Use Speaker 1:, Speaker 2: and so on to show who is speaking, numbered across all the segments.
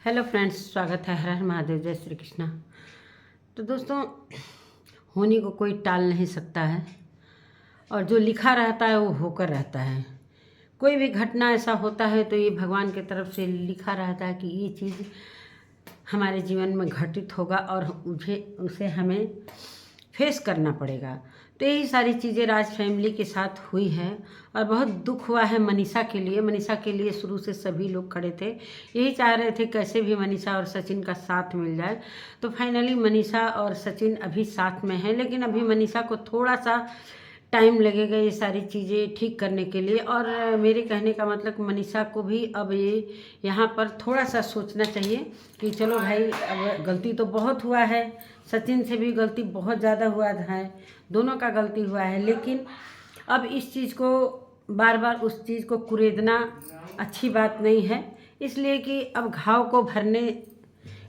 Speaker 1: Hello friends, स्वागत है। हर हर महादेव, जय श्री कृष्णा। तो दोस्तों, होने को कोई टाल नहीं सकता है और जो लिखा रहता है वो होकर रहता है। कोई भी घटना ऐसा होता है तो ये भगवान की तरफ से लिखा रहता है कि ये चीज़ हमारे जीवन में घटित होगा और उसे हमें फेस करना पड़ेगा। तो यही सारी चीज़ें राज फैमिली के साथ हुई है और बहुत दुख हुआ है मनीषा के लिए। मनीषा के लिए शुरू से सभी लोग खड़े थे, यही चाह रहे थे कैसे भी मनीषा और सचिन का साथ मिल जाए। तो फाइनली मनीषा और सचिन अभी साथ में हैं, लेकिन अभी मनीषा को थोड़ा सा टाइम लगेगा ये सारी चीज़ें ठीक करने के लिए। और मेरे कहने का मतलब मनीषा को भी अब ये यहाँ पर थोड़ा सा सोचना चाहिए कि चलो भाई, अब गलती तो बहुत हुआ है, सचिन से भी गलती बहुत ज़्यादा हुआ है, दोनों का गलती हुआ है, लेकिन अब इस चीज़ को बार बार उस चीज़ को कुरेदना अच्छी बात नहीं है। इसलिए कि अब घाव को भरने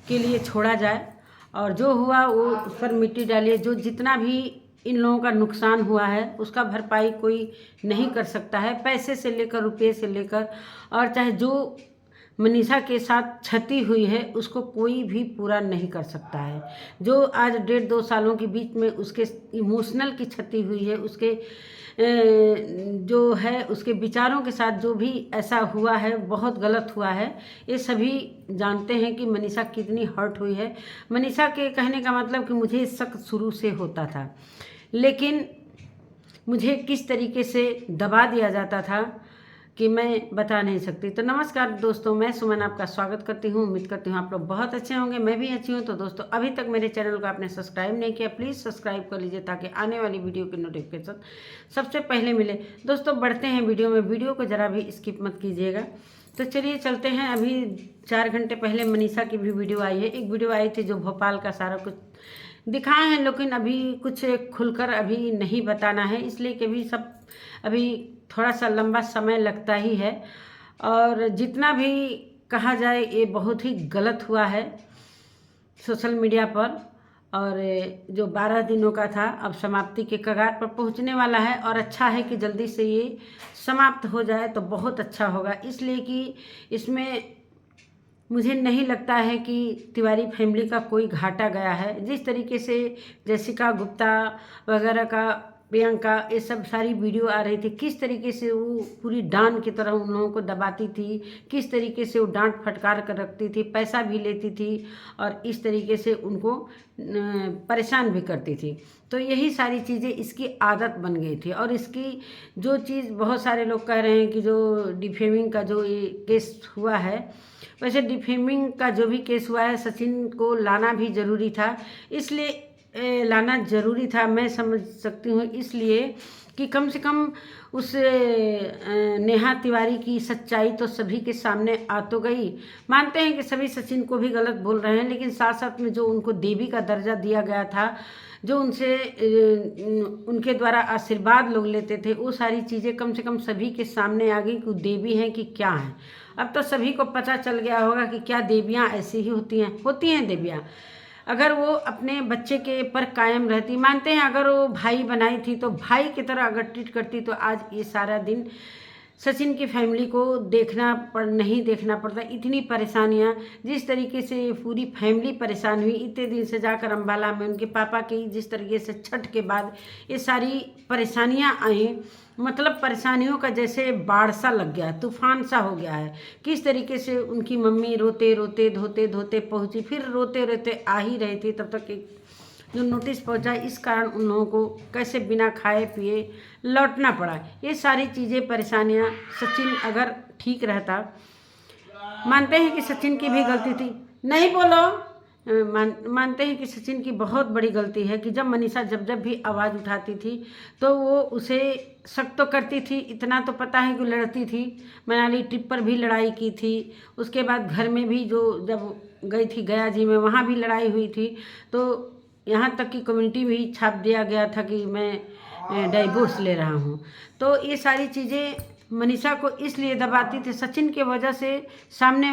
Speaker 1: के लिए छोड़ा जाए और जो हुआ वो उस पर मिट्टी डालिए। जो जितना भी इन लोगों का नुकसान हुआ है उसका भरपाई कोई नहीं कर सकता है, पैसे से लेकर रुपये से लेकर, और चाहे जो मनीषा के साथ क्षति हुई है उसको कोई भी पूरा नहीं कर सकता है। जो आज 1.5-2 सालों के बीच में उसके इमोशनल की क्षति हुई है, उसके जो है उसके विचारों के साथ जो भी ऐसा हुआ है बहुत गलत हुआ है। ये सभी जानते हैं कि मनीषा कितनी हर्ट हुई है। मनीषा के कहने का मतलब कि मुझे शक शुरू से होता था, लेकिन मुझे किस तरीके से दबा दिया जाता था कि मैं बता नहीं सकती। तो नमस्कार दोस्तों, मैं सुमन आपका स्वागत करती हूँ। उम्मीद करती हूँ आप लोग बहुत अच्छे होंगे, मैं भी अच्छी हूँ। तो दोस्तों, अभी तक मेरे चैनल को आपने सब्सक्राइब नहीं किया, प्लीज़ सब्सक्राइब कर लीजिए ताकि आने वाली वीडियो की नोटिफिकेशन सबसे पहले मिले। दोस्तों, बढ़ते हैं वीडियो में, वीडियो को ज़रा भी स्किप मत कीजिएगा। तो चलिए चलते हैं। अभी 4 घंटे पहले मनीषा की भी वीडियो आई है, एक वीडियो आई थी जो भोपाल का सारा कुछ दिखाए हैं, लेकिन अभी कुछ खुलकर अभी नहीं बताना है, इसलिए कि भी सब अभी थोड़ा सा लंबा समय लगता ही है। और जितना भी कहा जाए ये बहुत ही गलत हुआ है सोशल मीडिया पर। और जो 12 दिनों का था अब समाप्ति के कगार पर पहुंचने वाला है, और अच्छा है कि जल्दी से ये समाप्त हो जाए तो बहुत अच्छा होगा। इसलिए कि इसमें मुझे नहीं लगता है कि तिवारी फैमिली का कोई घाटा गया है। जिस तरीके से जैसिका गुप्ता वगैरह का, प्रियंका, ये सब सारी वीडियो आ रही थी, किस तरीके से वो पूरी डांड की तरह उन लोगों को दबाती थी, किस तरीके से वो डांट फटकार कर रखती थी, पैसा भी लेती थी और इस तरीके से उनको परेशान भी करती थी। तो यही सारी चीज़ें इसकी आदत बन गई थी। और इसकी जो चीज़ बहुत सारे लोग कह रहे हैं कि जो डिफेमिंग का जो ये केस हुआ है, वैसे डिफेमिंग का जो भी केस हुआ है सचिन को लाना भी ज़रूरी था। इसलिए लाना ज़रूरी था, मैं समझ सकती हूँ, इसलिए कि कम से कम उस नेहा तिवारी की सच्चाई तो सभी के सामने आ तो गई। मानते हैं कि सभी सचिन को भी गलत बोल रहे हैं, लेकिन साथ साथ में जो उनको देवी का दर्जा दिया गया था, जो उनसे उनके द्वारा आशीर्वाद लोग लेते थे, वो सारी चीज़ें कम से कम सभी के सामने आ गई कि देवी हैं कि क्या हैं। अब तो सभी को पता चल गया होगा कि क्या देवियाँ ऐसी ही होती हैं देवियाँ। अगर वो अपने बच्चे के पर कायम रहती, मानते हैं अगर वो भाई बनाई थी तो भाई की तरह अगर ट्रीट करती तो आज ये सारा दिन सचिन की फैमिली को नहीं देखना पड़ता। इतनी परेशानियां, जिस तरीके से पूरी फैमिली परेशान हुई, इतने दिन से जाकर अम्बाला में उनके पापा की जिस तरीके से छठ के बाद ये सारी परेशानियां आई, मतलब परेशानियों का जैसे बाढ़ सा लग गया है, तूफान सा हो गया है। किस तरीके से उनकी मम्मी रोते रोते धोते धोते पहुंची, फिर रोते रोते आ ही रही थी, तब तक एक जो नोटिस पहुंचा, इस कारण उन लोगों को कैसे बिना खाए पिए लौटना पड़ा। ये सारी चीज़ें परेशानियां, सचिन अगर ठीक रहता, मानते हैं कि सचिन की भी गलती थी, नहीं बोलो, मानते हैं कि सचिन की बहुत बड़ी गलती है कि जब मनीषा जब भी आवाज़ उठाती थी तो वो उसे शक तो करती थी, इतना तो पता है कि लड़ती थी। मनाली ट्रिप पर भी लड़ाई की थी, उसके बाद घर में भी जो जब गई थी गया जी में, वहाँ भी लड़ाई हुई थी। तो यहाँ तक कि कम्युनिटी भी छाप दिया गया था कि मैं डाइवोर्स ले रहा हूँ। तो ये सारी चीज़ें मनीषा को इसलिए दबाती थी सचिन की वजह से। सामने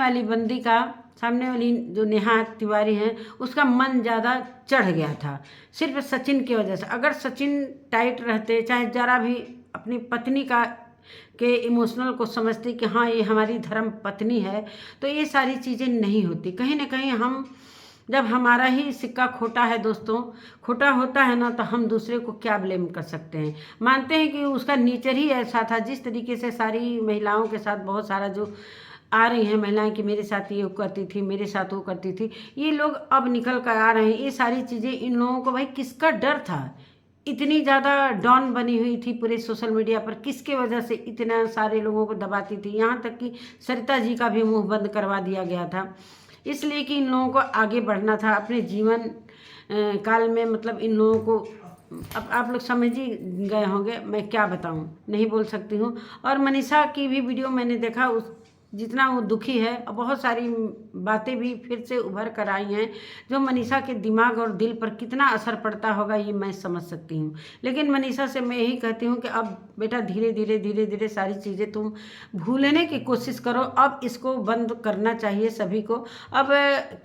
Speaker 1: वाली जो नेहा तिवारी हैं उसका मन ज़्यादा चढ़ गया था सिर्फ सचिन की वजह से। अगर सचिन टाइट रहते, चाहे जरा भी अपनी पत्नी का के इमोशनल को समझती कि हाँ ये हमारी धर्म पत्नी है, तो ये सारी चीज़ें नहीं होती। कहीं ना कहीं हम जब हमारा ही सिक्का खोटा है दोस्तों, खोटा होता है ना, तो हम दूसरे को क्या ब्लेम कर सकते हैं। मानते हैं कि उसका नेचर ही ऐसा था। जिस तरीके से सारी महिलाओं के साथ बहुत सारा जो आ रही हैं महिलाएं कि मेरे साथ ये करती थी, मेरे साथ वो करती थी, ये लोग अब निकल कर आ रहे हैं। ये सारी चीज़ें इन लोगों को भाई किसका डर था? इतनी ज़्यादा डॉन बनी हुई थी पूरे सोशल मीडिया पर, किसके वजह से इतना सारे लोगों को दबाती थी। यहाँ तक कि सरिता जी का भी मुंह बंद करवा दिया गया था, इसलिए कि इन लोगों को आगे बढ़ना था अपने जीवन काल में। मतलब इन लोगों को अब आप लोग समझ ही गए होंगे, मैं क्या बताऊं, नहीं बोल सकती हूँ। और मनीषा की भी वीडियो मैंने देखा, उस जितना वो दुखी है, और बहुत सारी बातें भी फिर से उभर कर आई हैं जो मनीषा के दिमाग और दिल पर कितना असर पड़ता होगा ये मैं समझ सकती हूँ। लेकिन मनीषा से मैं यही कहती हूँ कि अब बेटा धीरे धीरे सारी चीज़ें तुम भूलने की कोशिश करो। अब इसको बंद करना चाहिए सभी को। अब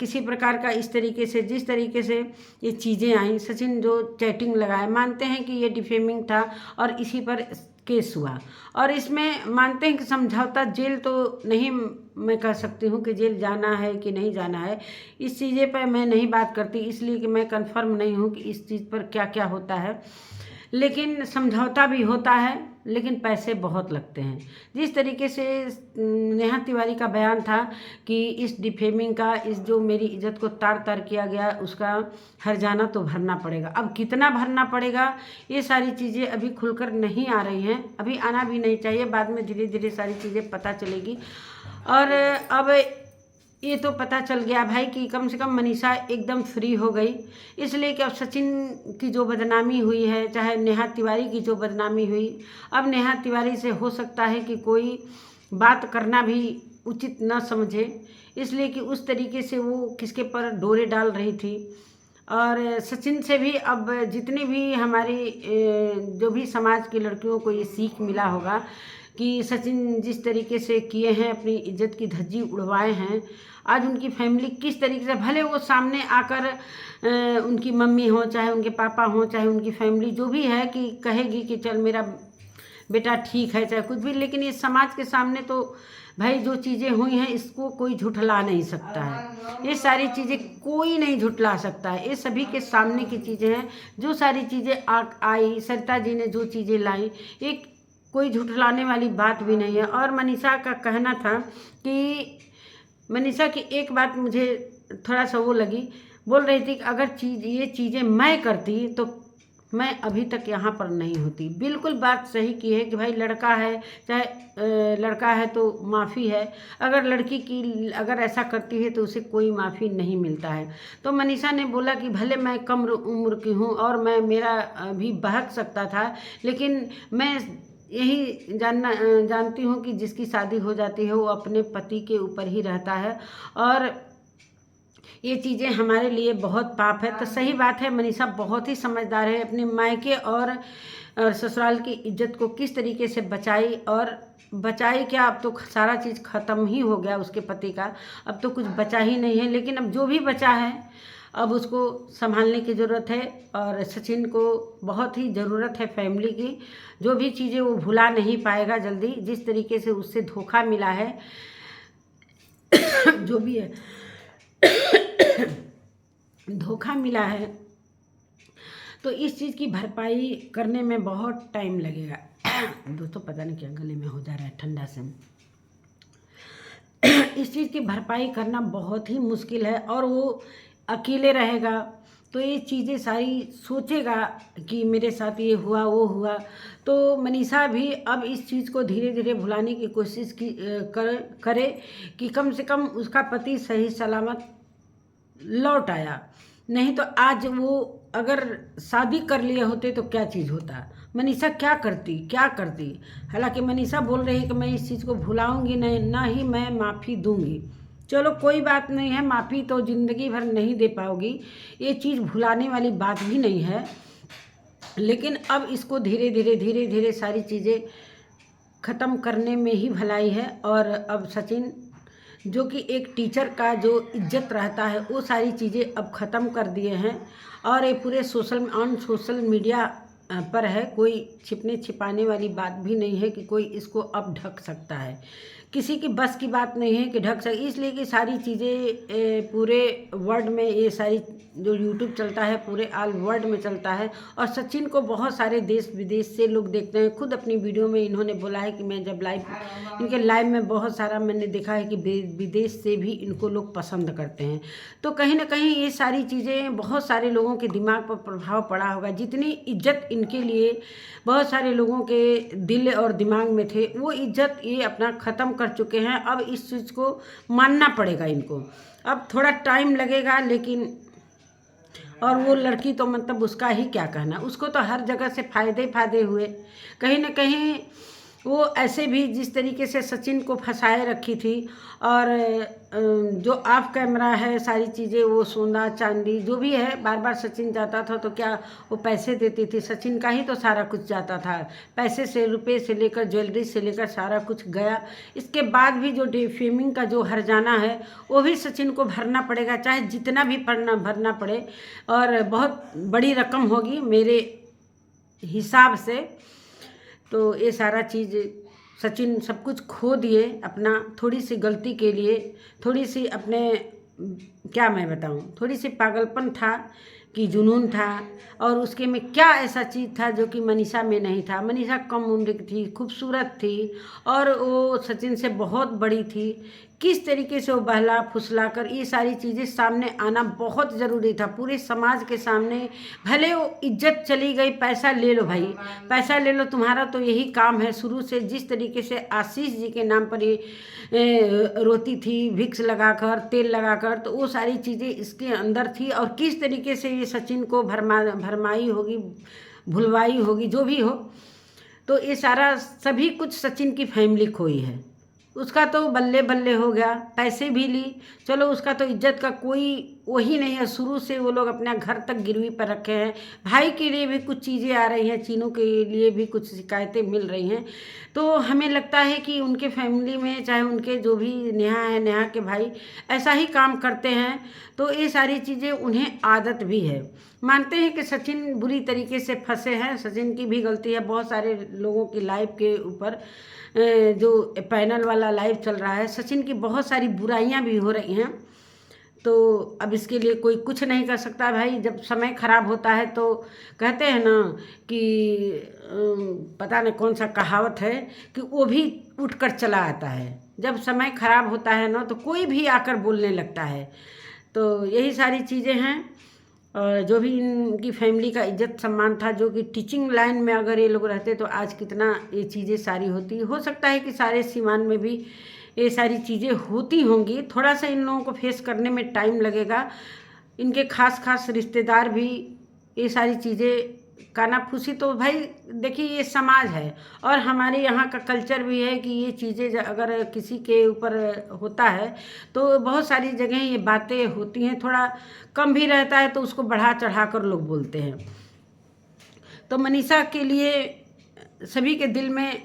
Speaker 1: किसी प्रकार का इस तरीके से, जिस तरीके से ये चीज़ें आई, सचिन जो चैटिंग लगाए, मानते हैं कि ये डिफेमिंग था और इसी पर केस हुआ, और इसमें मानते हैं कि समझौता, जेल तो नहीं मैं कह सकती हूँ कि जेल जाना है कि नहीं जाना है, इस चीज़ें पर मैं नहीं बात करती, इसलिए कि मैं कंफर्म नहीं हूँ कि इस चीज़ पर क्या क्या होता है। लेकिन समझौता भी होता है, लेकिन पैसे बहुत लगते हैं। जिस तरीके से नेहा तिवारी का बयान था कि इस डिफेमिंग का, इस जो मेरी इज्जत को तार तार किया गया, उसका हर्जाना तो भरना पड़ेगा। अब कितना भरना पड़ेगा ये सारी चीज़ें अभी खुलकर नहीं आ रही हैं, अभी आना भी नहीं चाहिए, बाद में धीरे धीरे सारी चीज़ें पता चलेगी। और अब ये तो पता चल गया भाई कि कम से कम मनीषा एकदम फ्री हो गई, इसलिए कि अब सचिन की जो बदनामी हुई है, चाहे नेहा तिवारी की जो बदनामी हुई, अब नेहा तिवारी से हो सकता है कि कोई बात करना भी उचित न समझे, इसलिए कि उस तरीके से वो किसके पर डोरे डाल रही थी। और सचिन से भी अब जितनी भी हमारी जो भी समाज की लड़कियों को ये सीख मिला होगा कि सचिन जिस तरीके से किए हैं, अपनी इज्जत की धज्जी उड़वाए हैं, आज उनकी फैमिली किस तरीके से, भले वो सामने आकर उनकी मम्मी हो, चाहे उनके पापा हो, चाहे उनकी फैमिली जो भी है, कि कहेगी कि चल मेरा बेटा ठीक है, चाहे कुछ भी, लेकिन ये समाज के सामने तो भाई जो चीज़ें हुई हैं इसको कोई झुठला नहीं सकता है। ये सारी चीज़ें कोई नहीं झुठला सकता है, ये सभी के सामने की चीज़ें हैं। जो सारी चीज़ें आई, सरिता जी ने जो चीज़ें लाई, एक कोई झुठलाने वाली बात भी नहीं है। और मनीषा का कहना था कि मनीषा की एक बात मुझे थोड़ा सा वो लगी, बोल रही थी कि अगर ये चीज़ें मैं करती तो मैं अभी तक यहाँ पर नहीं होती। बिल्कुल बात सही की है कि भाई लड़का है, चाहे लड़का है तो माफ़ी है, अगर लड़की की अगर ऐसा करती है तो उसे कोई माफ़ी नहीं मिलता है। तो मनीषा ने बोला कि भले मैं कम उम्र की हूँ और मैं मेरा भी बहक सकता था, लेकिन मैं यही जानती हूँ कि जिसकी शादी हो जाती है वो अपने पति के ऊपर ही रहता है, और ये चीज़ें हमारे लिए बहुत पाप है। तो सही बात है, मनीषा बहुत ही समझदार है, अपने मायके और ससुराल की इज्जत को किस तरीके से बचाई, और बचाई क्या, अब तो सारा चीज़ ख़त्म ही हो गया उसके पति का, अब तो कुछ बचा ही नहीं है। लेकिन अब जो भी बचा है अब उसको संभालने की ज़रूरत है, और सचिन को बहुत ही ज़रूरत है फैमिली की। जो भी चीज़ें वो भुला नहीं पाएगा जल्दी, जिस तरीके से उससे धोखा मिला है जो भी है धोखा मिला है, तो इस चीज़ की भरपाई करने में बहुत टाइम लगेगा। दोस्तों पता नहीं क्या गले में हो जा रहा है ठंडा से। इस चीज़ की भरपाई करना बहुत ही मुश्किल है, और वो अकेले रहेगा तो ये चीज़ें सारी सोचेगा कि मेरे साथ ये हुआ वो हुआ। तो मनीषा भी अब इस चीज़ को धीरे धीरे भुलाने की कोशिश करे कि कम से कम उसका पति सही सलामत लौट आया। नहीं तो आज वो अगर शादी कर लिए होते तो क्या चीज़ होता, मनीषा क्या करती। हालांकि मनीषा बोल रही है कि मैं इस चीज़ को भुलाऊंगी नहीं, ना ही मैं माफ़ी दूंगी। चलो कोई बात नहीं है, माफ़ी तो ज़िंदगी भर नहीं दे पाओगी, ये चीज़ भुलाने वाली बात भी नहीं है। लेकिन अब इसको धीरे धीरे सारी चीज़ें ख़त्म करने में ही भलाई है। और अब सचिन जो कि एक टीचर का जो इज्जत रहता है वो सारी चीज़ें अब ख़त्म कर दिए हैं, और ये पूरे सोशल मीडिया पर है, कोई छिपने छिपाने वाली बात भी नहीं है कि कोई इसको अब ढक सकता है। किसी की बस की बात नहीं है कि ढक सके, इसलिए कि सारी चीज़ें पूरे वर्ल्ड में, ये सारी जो यूट्यूब चलता है पूरे ऑल वर्ल्ड में चलता है। और सचिन को बहुत सारे देश विदेश से लोग देखते हैं। खुद अपनी वीडियो में इन्होंने बोला है कि मैं जब इनके लाइव में बहुत सारा मैंने देखा है कि विदेश से भी इनको लोग पसंद करते हैं। तो कहीं ना कहीं ये सारी चीज़ें बहुत सारे लोगों के दिमाग पर प्रभाव पड़ा होगा। जितनी इज्जत इनके लिए बहुत सारे लोगों के दिल और दिमाग में थे, वो इज्जत ये अपना ख़त्म कर चुके हैं। अब इस चीज़ को मानना पड़ेगा इनको। अब थोड़ा टाइम लगेगा, लेकिन और वो लड़की तो मतलब उसका ही क्या कहना, उसको तो हर जगह से फ़ायदे हुए। कहीं ना कहीं वो ऐसे भी जिस तरीके से सचिन को फंसाए रखी थी, और जो ऑफ कैमरा है सारी चीज़ें, वो सोना चांदी जो भी है, बार बार सचिन जाता था तो क्या वो पैसे देती थी, सचिन का ही तो सारा कुछ जाता था, पैसे से, रुपए से लेकर ज्वेलरी से लेकर सारा कुछ गया। इसके बाद भी जो डिफेमिंग का जो हर्जाना है वो भी सचिन को भरना पड़ेगा, चाहे जितना भी भरना पड़े, और बहुत बड़ी रकम होगी मेरे हिसाब से। तो ये सारा चीज़ सचिन सब कुछ खो दिए अपना, थोड़ी सी गलती के लिए, थोड़ी सी अपने, क्या मैं बताऊं, थोड़ी सी पागलपन था कि जुनून था। और उसके में क्या ऐसा चीज़ था जो कि मनीषा में नहीं था। मनीषा कम उम्र की थी, खूबसूरत थी, और वो सचिन से बहुत बड़ी थी। किस तरीके से वो बहला फुसला कर ये सारी चीज़ें सामने आना बहुत ज़रूरी था, पूरे समाज के सामने। भले वो इज्जत चली गई, पैसा ले लो भाई, पैसा ले लो, तुम्हारा तो यही काम है। शुरू से जिस तरीके से आशीष जी के नाम पर ये रोती थी, विक्स लगाकर, तेल लगाकर, तो वो सारी चीज़ें इसके अंदर थी। और किस तरीके से ये सचिन को भरमाई होगी, भुलवाई होगी, जो भी हो, तो ये सारा सभी कुछ सचिन की फैमिली खोई है। उसका तो बल्ले बल्ले हो गया, पैसे भी ली, चलो उसका तो इज्जत का कोई वही नहीं है। शुरू से वो लोग अपना घर तक गिरवी पर रखे हैं। भाई के लिए भी कुछ चीज़ें आ रही हैं, चीनू के लिए भी कुछ शिकायतें मिल रही हैं। तो हमें लगता है कि उनके फैमिली में, चाहे उनके जो भी नेहा है, नेहा के भाई ऐसा ही काम करते हैं। तो ये सारी चीज़ें उन्हें आदत भी है। मानते हैं कि सचिन बुरी तरीके से फंसे हैं, सचिन की भी गलती है। बहुत सारे लोगों की लाइफ के ऊपर जो पैनल वाला लाइव चल रहा है, सचिन की बहुत सारी बुराइयां भी हो रही हैं। तो अब इसके लिए कोई कुछ नहीं कर सकता भाई। जब समय खराब होता है तो कहते हैं ना कि पता नहीं कौन सा कहावत है कि वो भी उठकर चला आता है। जब समय खराब होता है ना तो कोई भी आकर बोलने लगता है। तो यही सारी चीज़ें हैं। और जो भी इनकी फैमिली का इज्जत सम्मान था, जो कि टीचिंग लाइन में अगर ये लोग रहते तो आज कितना ये चीज़ें सारी होती। हो सकता है कि सारे सीमान में भी ये सारी चीज़ें होती होंगी। थोड़ा सा इन लोगों को फेस करने में टाइम लगेगा। इनके खास रिश्तेदार भी ये सारी चीज़ें कानाफूसी, तो भाई देखिए ये समाज है और हमारे यहाँ का कल्चर भी है कि ये चीज़ें अगर किसी के ऊपर होता है तो बहुत सारी जगह ये बातें होती हैं। थोड़ा कम भी रहता है तो उसको बढ़ा चढ़ा कर लोग बोलते हैं। तो मनीषा के लिए सभी के दिल में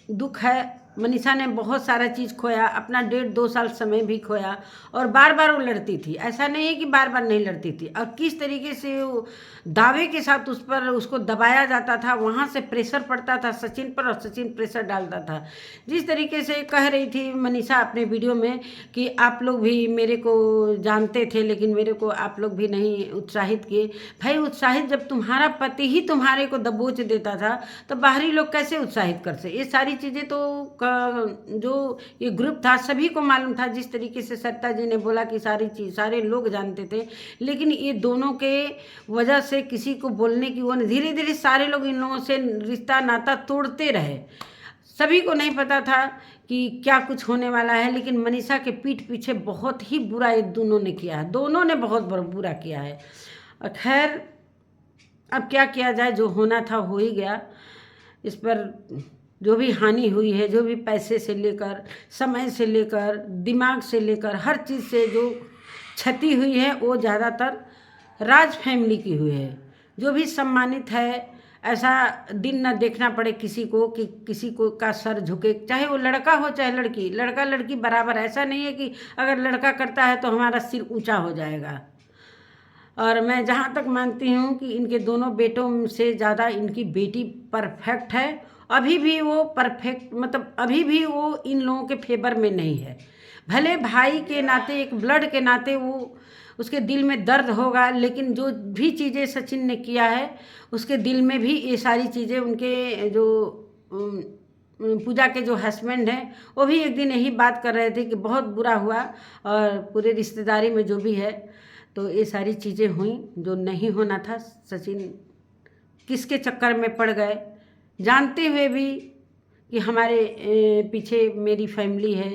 Speaker 1: दुख है। मनीषा ने बहुत सारा चीज़ खोया, अपना 1.5-2 साल समय भी खोया, और बार बार वो लड़ती थी। ऐसा नहीं है कि बार बार नहीं लड़ती थी। और किस तरीके से वो दावे के साथ उस पर उसको दबाया जाता था, वहाँ से प्रेशर पड़ता था सचिन पर, और सचिन प्रेशर डालता था। जिस तरीके से कह रही थी मनीषा अपने वीडियो में कि आप लोग भी मेरे को जानते थे लेकिन मेरे को आप लोग भी नहीं उत्साहित किए। भाई उत्साहित जब तुम्हारा पति ही तुम्हारे को दबोच देता था तो बाहरी लोग कैसे उत्साहित कर सकते। ये सारी चीज़ें तो जो ये ग्रुप था सभी को मालूम था। जिस तरीके से सत्ता जी ने बोला कि सारी चीज़ सारे लोग जानते थे, लेकिन ये दोनों के वजह से किसी को बोलने की वो, धीरे धीरे सारे लोग इन लोगों से रिश्ता नाता तोड़ते रहे। सभी को नहीं पता था कि क्या कुछ होने वाला है, लेकिन मनीषा के पीठ पीछे बहुत ही बुरा ये दोनों ने किया है। दोनों ने बहुत बुरा किया है। और खैर अब क्या किया जाए, जो होना था हो ही गया। इस पर जो भी हानि हुई है, जो भी पैसे से लेकर, समय से लेकर, दिमाग से लेकर, हर चीज़ से जो क्षति हुई है वो ज़्यादातर राज फैमिली की हुई है। जो भी सम्मानित है, ऐसा दिन न देखना पड़े किसी को कि किसी को का सर झुके, चाहे वो लड़का हो चाहे लड़की। लड़का लड़की बराबर, ऐसा नहीं है कि अगर लड़का करता है तो हमारा सिर ऊंचा हो जाएगा। और मैं जहाँ तक मानती हूँ कि इनके दोनों बेटों से ज़्यादा इनकी बेटी परफेक्ट है। अभी भी वो परफेक्ट मतलब अभी भी वो इन लोगों के फेवर में नहीं है। भले भाई के नाते एक ब्लड के नाते वो उसके दिल में दर्द होगा, लेकिन जो भी चीज़ें सचिन ने किया है उसके दिल में भी ये सारी चीज़ें उनके जो पूजा के जो हस्बैंड हैं वो भी एक दिन यही बात कर रहे थे कि बहुत बुरा हुआ और पूरे रिश्तेदारी में जो भी है तो ये सारी चीज़ें हुई जो नहीं होना था। सचिन किसके चक्कर में पड़ गए जानते हुए भी कि हमारे पीछे मेरी फैमिली है,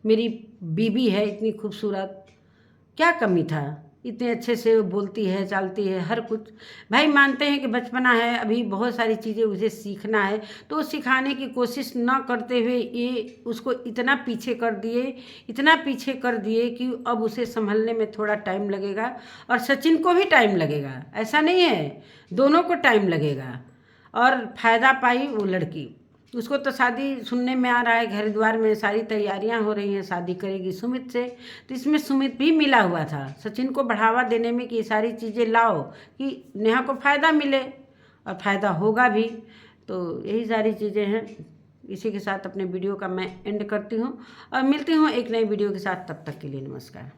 Speaker 1: मेरी बीबी है इतनी खूबसूरत, क्या कमी था। इतने अच्छे से वो बोलती है, चालती है, हर कुछ। भाई मानते हैं कि बचपना है, अभी बहुत सारी चीज़ें उसे सीखना है, तो सिखाने की कोशिश ना करते हुए ये उसको इतना पीछे कर दिए कि अब उसे संभलने में थोड़ा टाइम लगेगा और सचिन को भी टाइम लगेगा। ऐसा नहीं है, दोनों को टाइम लगेगा। और फ़ायदा पाई वो लड़की, उसको तो शादी सुनने में आ रहा है, हरिद्वार में सारी तैयारियां हो रही हैं, शादी करेगी सुमित से। तो इसमें सुमित भी मिला हुआ था सचिन को बढ़ावा देने में कि ये सारी चीज़ें लाओ कि नेहा को फ़ायदा मिले और फ़ायदा होगा भी। तो यही सारी चीज़ें हैं। इसी के साथ अपने वीडियो का मैं एंड करती हूँ और मिलती हूँ एक नई वीडियो के साथ। तब तक के लिए नमस्कार।